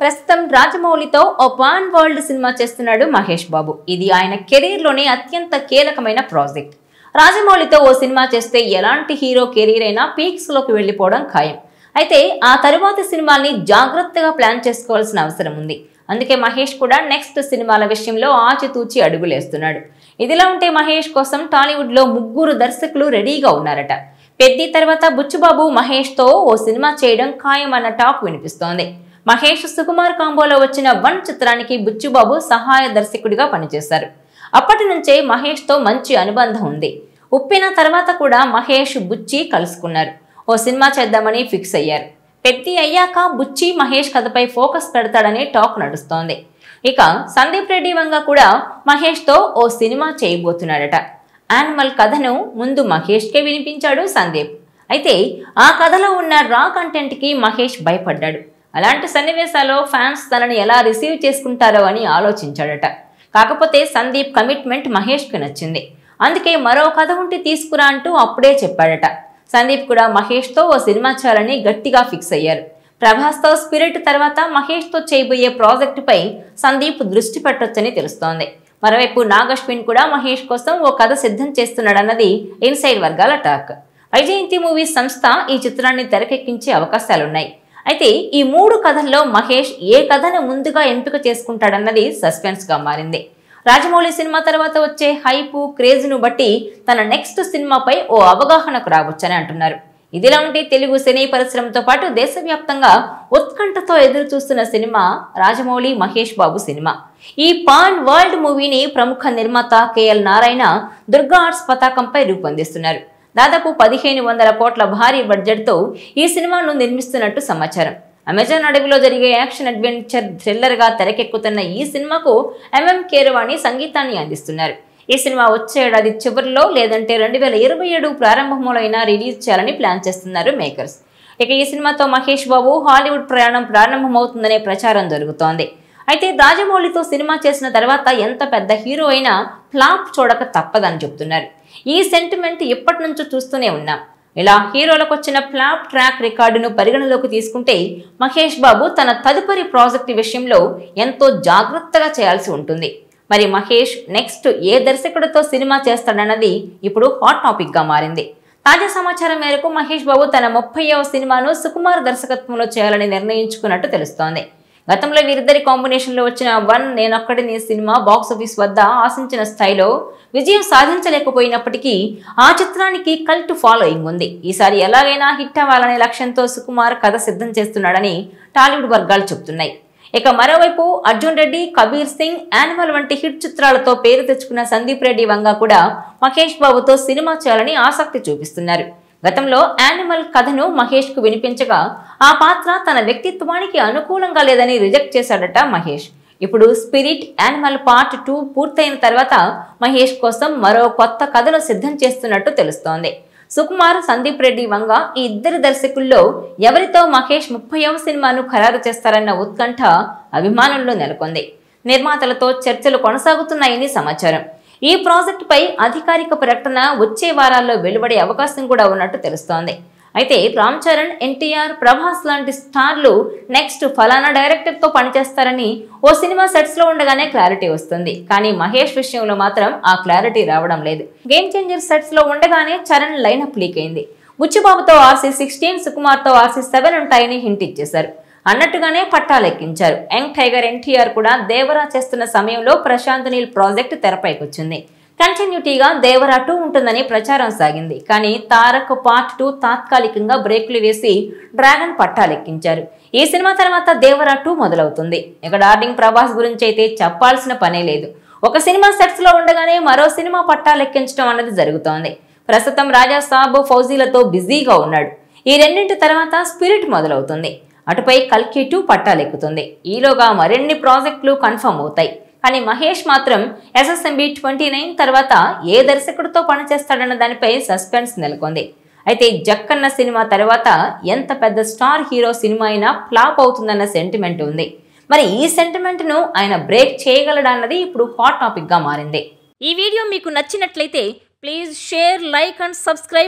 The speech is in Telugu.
ప్రస్తుతం రాజమౌళితో ఓ పాన్ వరల్డ్ సినిమా చేస్తున్నాడు మహేష్ బాబు. ఇది ఆయన కెరీర్ లోనే అత్యంత కీలకమైన ప్రాజెక్ట్. రాజమౌళితో ఓ సినిమా చేస్తే ఎలాంటి హీరో కెరీర్ అయినా పీక్స్ లోకి వెళ్లిపోవడం ఖాయం. అయితే ఆ తరువాతి సినిమాల్ని జాగ్రత్తగా ప్లాన్ చేసుకోవాల్సిన అవసరం ఉంది. అందుకే మహేష్ కూడా నెక్స్ట్ సినిమాల విషయంలో ఆచితూచి అడుగులేస్తున్నాడు. ఇదిలా ఉంటే మహేష్ కోసం టాలీవుడ్ లో 3 దర్శకులు రెడీగా ఉన్నారట. పెద్ది తర్వాత బుచ్చుబాబు మహేష్ తో ఓ సినిమా చేయడం ఖాయమన్న టాక్ వినిపిస్తోంది. మహేష్ సుకుమార్ కాంబోలో వచ్చిన 1 చిత్రానికి బుచ్చుబాబు సహాయ దర్శకుడిగా పనిచేశారు. అప్పటి నుంచే మహేష్ తో మంచి అనుబంధం ఉంది. ఉప్పిన తర్వాత కూడా మహేష్ బుచ్చి కలుసుకున్నారు. ఓ సినిమా చేద్దామని ఫిక్స్ అయ్యారు. పెద్ది అయ్యాక బుచ్చి మహేష్ కథపై ఫోకస్ పెడతాడనే టాక్ నడుస్తోంది. ఇక సందీప్ రెడ్డి వంగ కూడా మహేష్ తో ఓ సినిమా చేయబోతున్నాడట. యానిమల్ కథను ముందు మహేష్ కే వినిపించాడు సందీప్. అయితే ఆ కథలో ఉన్న రా కంటెంట్ కి మహేష్ భయపడ్డాడు. అలాంటి సన్నివేశాల్లో ఫ్యాన్స్ తనని ఎలా రిసీవ్ చేసుకుంటారో అని ఆలోచించాడట. కాకపోతే సందీప్ కమిట్మెంట్ మహేష్ కు నచ్చింది. అందుకే మరో కథ ఉంటే తీసుకురా అంటూ అప్పుడే చెప్పాడట. సందీప్ కూడా మహేష్ తో ఓ సినిమా చేయాలని గట్టిగా ఫిక్స్ అయ్యారు. ప్రభాస్ తో స్పిరిట్ తర్వాత మహేష్ తో చేయబోయే ప్రాజెక్టు పై సందీప్ దృష్టి పెట్టొచ్చని తెలుస్తోంది. మరోవైపు నాగశ్విన్ కూడా మహేష్ కోసం ఓ కథ సిద్ధం చేస్తున్నాడన్నది ఇన్సైడ్ వర్గాల టాక్. వైజయంతి మూవీస్ సంస్థ ఈ చిత్రాన్ని తెరకెక్కించే అవకాశాలున్నాయి. అయితే ఈ 3 కథల్లో మహేష్ ఏ కథను ముందుగా ఎంపిక చేసుకుంటాడన్నది సస్పెన్స్ గా మారింది. రాజమౌళి సినిమా తర్వాత వచ్చే హైపు క్రేజ్ ను బట్టి తన నెక్స్ట్ సినిమాపై ఓ అవగాహనకు రావచ్చని అంటున్నారు. ఇదిలా ఉంటే తెలుగు సినీ పరిశ్రమతో పాటు దేశవ్యాప్తంగా ఉత్కంఠతో ఎదురు చూస్తున్న సినిమా రాజమౌళి మహేష్ బాబు సినిమా. ఈ పాన్ వరల్డ్ మూవీని ప్రముఖ నిర్మాత కేఎల్ నారాయణ దుర్గా ఆర్ట్స్ పతాకంపై రూపొందిస్తున్నారు. దాదాపు 1500 కోట్ల భారీ బడ్జెట్ తో ఈ సినిమాను నిర్మిస్తున్నట్టు సమాచారం. అమెజాన్ అడవిలో జరిగే యాక్షన్ అడ్వెంచర్ థ్రిల్లర్ గా తెరకెక్కుతున్న ఈ సినిమాకు ఎంఎం కీరవాణి సంగీతాన్ని అందిస్తున్నారు. ఈ సినిమా వచ్చే ఏడాది చివరిలో లేదంటే 2027 ప్రారంభంలో అయినా రిలీజ్ చేయాలని ప్లాన్ చేస్తున్నారు మేకర్స్. ఇక ఈ సినిమాతో మహేష్ బాబు హాలీవుడ్ ప్రయాణం ప్రారంభమవుతుందనే ప్రచారం జరుగుతోంది. అయితే రాజమౌళితో సినిమా చేసిన తర్వాత ఎంత పెద్ద హీరో అయినా ఫ్లాప్ చూడక తప్పదని చెప్తున్నారు. ఈ సెంటిమెంట్ ఎప్పటి నుంచో చూస్తూనే ఉన్నాం. ఇలా హీరోలకు వచ్చిన ఫ్లాప్ ట్రాక్ రికార్డును పరిగణలోకి తీసుకుంటే మహేష్ బాబు తన తదుపరి ప్రాజెక్టు విషయంలో ఎంతో జాగ్రత్తగా చేయాల్సి ఉంటుంది. మరి మహేష్ నెక్స్ట్ ఏ దర్శకుడితో సినిమా చేస్తాడన్నది ఇప్పుడు హాట్ టాపిక్ గా మారింది. తాజా సమాచారం మేరకు మహేష్ బాబు తన 30వ సినిమాను సుకుమార్ దర్శకత్వంలో చేయాలని నిర్ణయించుకున్నట్టు తెలుస్తోంది. గతంలో వీరిద్దరి కాంబినేషన్ లో వచ్చిన 1 నేనొక్కడిని సినిమా బాక్సాఫీస్ వద్ద ఆశించిన స్థాయిలో విజయం సాధించలేకపోయినప్పటికీ ఆ చిత్రానికి కల్ట్ ఫాలోయింగ్ ఉంది. ఈసారి ఎలాగైనా హిట్ అవ్వాలనే లక్ష్యంతో సుకుమార్ కథ సిద్ధం చేస్తున్నాడని టాలీవుడ్ వర్గాలు చెబుతున్నాయి. ఇక మరోవైపు అర్జున్ రెడ్డి, కబీర్ సింగ్, యానిమల్ వంటి హిట్ చిత్రాలతో పేరు తెచ్చుకున్న సందీప్ రెడ్డి వంగ కూడా మహేష్ బాబుతో సినిమా చేయాలని ఆసక్తి చూపిస్తున్నారు. గతంలో యానిమల్ కథను మహేష్ కు వినిపించగా ఆ పాత్ర తన వ్యక్తిత్వానికి అనుకూలంగా లేదని రిజెక్ట్ చేశాడట మహేష్. ఇప్పుడు స్పిరిట్ యానిమల్ పార్ట్ 2 పూర్తయిన తర్వాత మహేష్ కోసం మరో కొత్త కథను సిద్ధం చేస్తున్నట్టు తెలుస్తోంది. సుకుమార్, సందీప్ రెడ్డి వంగ ఈ ఇద్దరి దర్శకుల్లో ఎవరితో మహేష్ 30వ సినిమాను ఖరారు చేస్తారన్న ఉత్కంఠ అభిమానుల్లో నెలకొంది. నిర్మాతలతో చర్చలు కొనసాగుతున్నాయని సమాచారం. ఈ ప్రాజెక్టు పై అధికారిక ప్రకటన వచ్చే వారాల్లో వెలువడే అవకాశం కూడా ఉన్నట్టు తెలుస్తోంది. అయితే రామ్ చరణ్, ఎన్టీఆర్, ప్రభాస్ లాంటి స్టార్లు నెక్స్ట్ ఫలానా డైరెక్టర్ తో పనిచేస్తారని ఓ సినిమా సెట్స్ లో ఉండగానే క్లారిటీ వస్తుంది. కానీ మహేష్ విషయంలో మాత్రం ఆ క్లారిటీ రావడం లేదు. గేమ్ చేంజర్ సెట్స్ లో ఉండగానే చరణ్ లైనప్ లీక్ అయింది. బుచ్చిబాబుతో RC16, సుకుమార్ తో RC7 ఉంటాయని హింట్ ఇచ్చేశారు. అన్నట్టుగానే పట్టాలెక్కించారు. యంగ్ టైగర్ ఎన్టీఆర్ కూడా దేవరా చేస్తున్న సమయంలో ప్రశాంత్ నీల్ ప్రాజెక్టు తెరపైకొచ్చింది. కంటిన్యూటీగా దేవరా 2 ఉంటుందని ప్రచారం సాగింది. కానీ తారక్ పార్ట్ 2 తాత్కాలికంగా బ్రేకులు వేసి డ్రాగన్ పట్టాలెక్కించారు. ఈ సినిమా తర్వాత దేవరా 2 మొదలవుతుంది. ఇక డార్లింగ్ ప్రభాస్ గురించి అయితే చెప్పాల్సిన పనే లేదు. ఒక సినిమా సెట్స్ లో ఉండగానే మరో సినిమా పట్టాలెక్కించడం అన్నది జరుగుతోంది. ప్రస్తుతం రాజా సాబ్, ఫౌజీలతో బిజీగా ఉన్నాడు. ఈ రెండింటి తర్వాత స్పిరిట్ మొదలవుతుంది. అటుపై కల్కి 2 పట్టాలెక్కుతుంది. ఈలోగా మరిన్ని ప్రాజెక్టులు కన్ఫర్మ్ అవుతాయి. కానీ మహేష్ మాత్రం SSMB 29 తర్వాత ఏ దర్శకుడితో పనిచేస్తాడన్న దానిపై సస్పెన్స్ నెలకొంది. అయితే జక్కన్న సినిమా తర్వాత ఎంత పెద్ద స్టార్ హీరో సినిమా అయినా ఫ్లాప్ అవుతుందన్న సెంటిమెంట్ ఉంది. మరి ఈ సెంటిమెంట్ ను ఆయన బ్రేక్ చేయగలడన్నది ఇప్పుడు హాట్ టాపిక్ గా మారింది. ఈ వీడియో మీకు నచ్చినట్లయితే please share, like and subscribe.